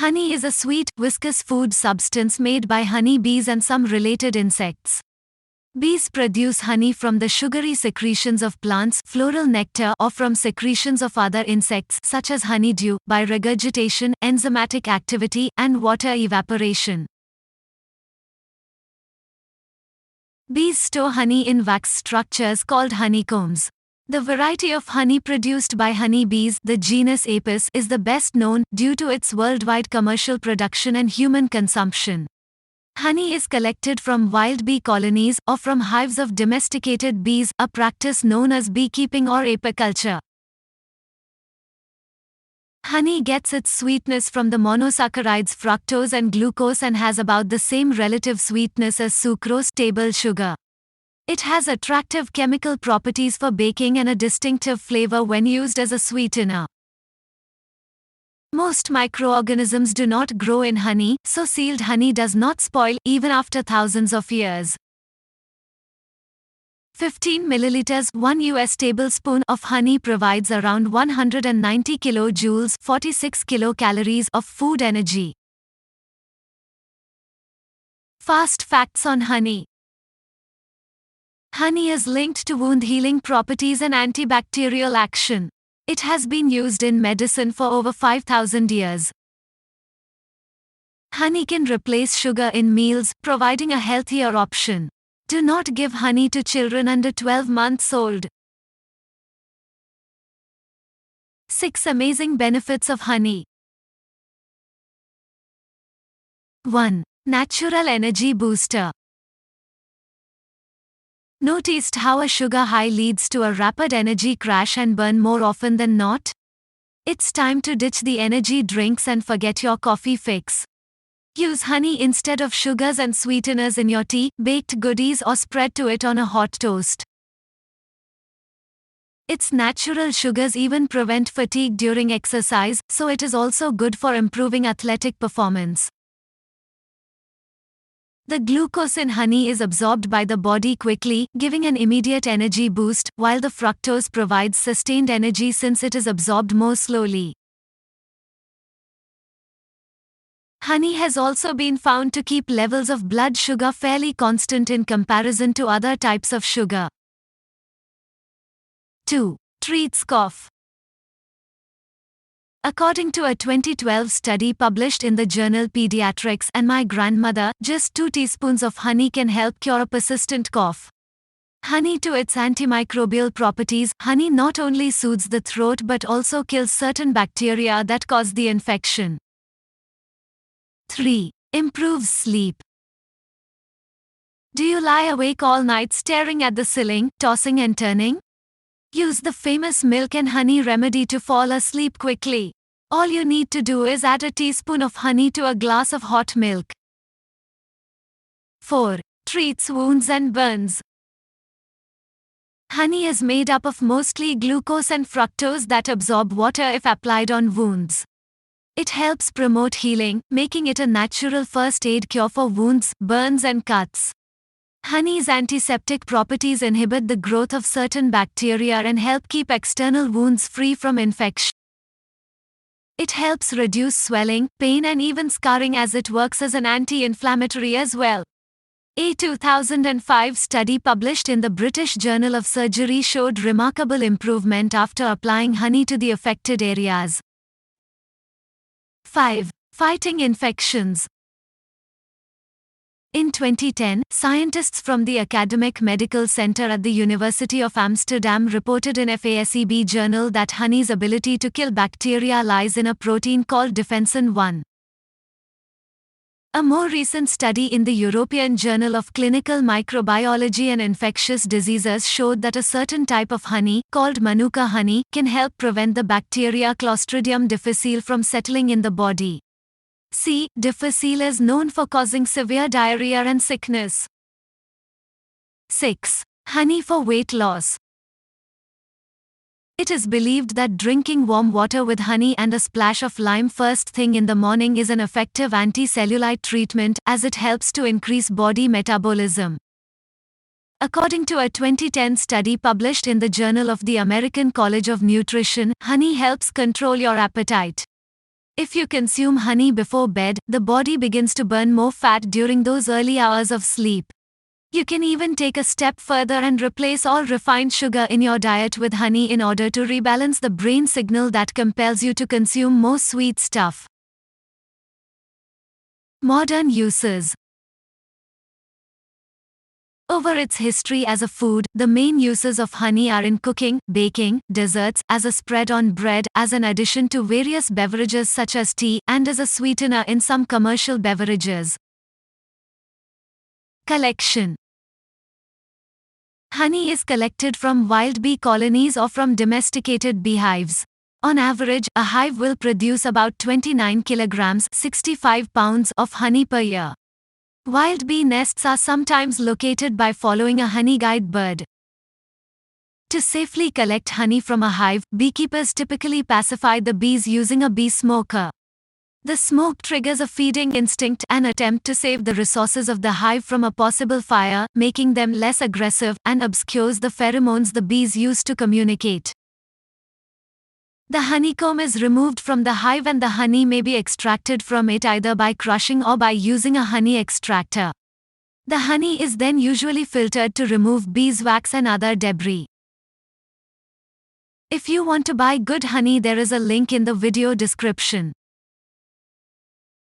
Honey is a sweet, viscous food substance made by honey bees and some related insects. Bees produce honey from the sugary secretions of plants, floral nectar, or from secretions of other insects such as honeydew, by regurgitation, enzymatic activity, and water evaporation. Bees store honey in wax structures called honeycombs. The variety of honey produced by honey bees, the genus Apis, is the best known, due to its worldwide commercial production and human consumption. Honey is collected from wild bee colonies, or from hives of domesticated bees, a practice known as beekeeping or apiculture. Honey gets its sweetness from the monosaccharides fructose and glucose and has about the same relative sweetness as sucrose, table sugar. It has attractive chemical properties for baking and a distinctive flavor when used as a sweetener. Most microorganisms do not grow in honey, so sealed honey does not spoil, even after thousands of years. 15 milliliters, 1 US tablespoon of honey provides around 190 kilojoules, 46 kilocalories of food energy. Fast facts on honey. Honey is linked to wound healing properties and antibacterial action. It has been used in medicine for over 5,000 years. Honey can replace sugar in meals, providing a healthier option. Do not give honey to children under 12 months old. 6 amazing benefits of honey. 1. Natural energy booster. Noticed how a sugar high leads to a rapid energy crash and burn more often than not? It's time to ditch the energy drinks and forget your coffee fix. Use honey instead of sugars and sweeteners in your tea, baked goodies, or spread to it on a hot toast. Its natural sugars even prevent fatigue during exercise, so it is also good for improving athletic performance. The glucose in honey is absorbed by the body quickly, giving an immediate energy boost, while the fructose provides sustained energy since it is absorbed more slowly. Honey has also been found to keep levels of blood sugar fairly constant in comparison to other types of sugar. 2. Treats cough. According to a 2012 study published in the journal Pediatrics and My Grandmother, just 2 teaspoons of honey can help cure a persistent cough. Honey to its antimicrobial properties, honey not only soothes the throat but also kills certain bacteria that cause the infection. 3. Improves sleep. Do you lie awake all night staring at the ceiling, tossing and turning? Use the famous milk and honey remedy to fall asleep quickly. All you need to do is add a teaspoon of honey to a glass of hot milk. 4. Treats wounds and burns. Honey is made up of mostly glucose and fructose that absorb water if applied on wounds. It helps promote healing, making it a natural first aid cure for wounds, burns and cuts. Honey's antiseptic properties inhibit the growth of certain bacteria and help keep external wounds free from infection. It helps reduce swelling, pain and even scarring as it works as an anti-inflammatory as well. A 2005 study published in the British Journal of Surgery showed remarkable improvement after applying honey to the affected areas. 5. Fighting infections. In 2010, scientists from the Academic Medical Center at the University of Amsterdam reported in FASEB journal that honey's ability to kill bacteria lies in a protein called defensin 1. A more recent study in the European Journal of Clinical Microbiology and Infectious Diseases showed that a certain type of honey, called Manuka honey, can help prevent the bacteria Clostridium difficile from settling in the body. C. difficile is known for causing severe diarrhea and sickness. 6. Honey for weight loss. It is believed that drinking warm water with honey and a splash of lime first thing in the morning is an effective anti-cellulite treatment, as it helps to increase body metabolism. According to a 2010 study published in the Journal of the American College of Nutrition, honey helps control your appetite. If you consume honey before bed, the body begins to burn more fat during those early hours of sleep. You can even take a step further and replace all refined sugar in your diet with honey in order to rebalance the brain signal that compels you to consume more sweet stuff. Modern uses. Over its history as a food, the main uses of honey are in cooking, baking, desserts, as a spread on bread, as an addition to various beverages such as tea, and as a sweetener in some commercial beverages. Collection. Honey is collected from wild bee colonies or from domesticated beehives. On average, a hive will produce about 29 kilograms (65 pounds) of honey per year. Wild bee nests are sometimes located by following a honey guide bird. To safely collect honey from a hive, beekeepers typically pacify the bees using a bee smoker. The smoke triggers a feeding instinct, an attempt to save the resources of the hive from a possible fire, making them less aggressive, and obscures the pheromones the bees use to communicate. The honeycomb is removed from the hive and the honey may be extracted from it either by crushing or by using a honey extractor. The honey is then usually filtered to remove beeswax and other debris. If you want to buy good honey, there is a link in the video description.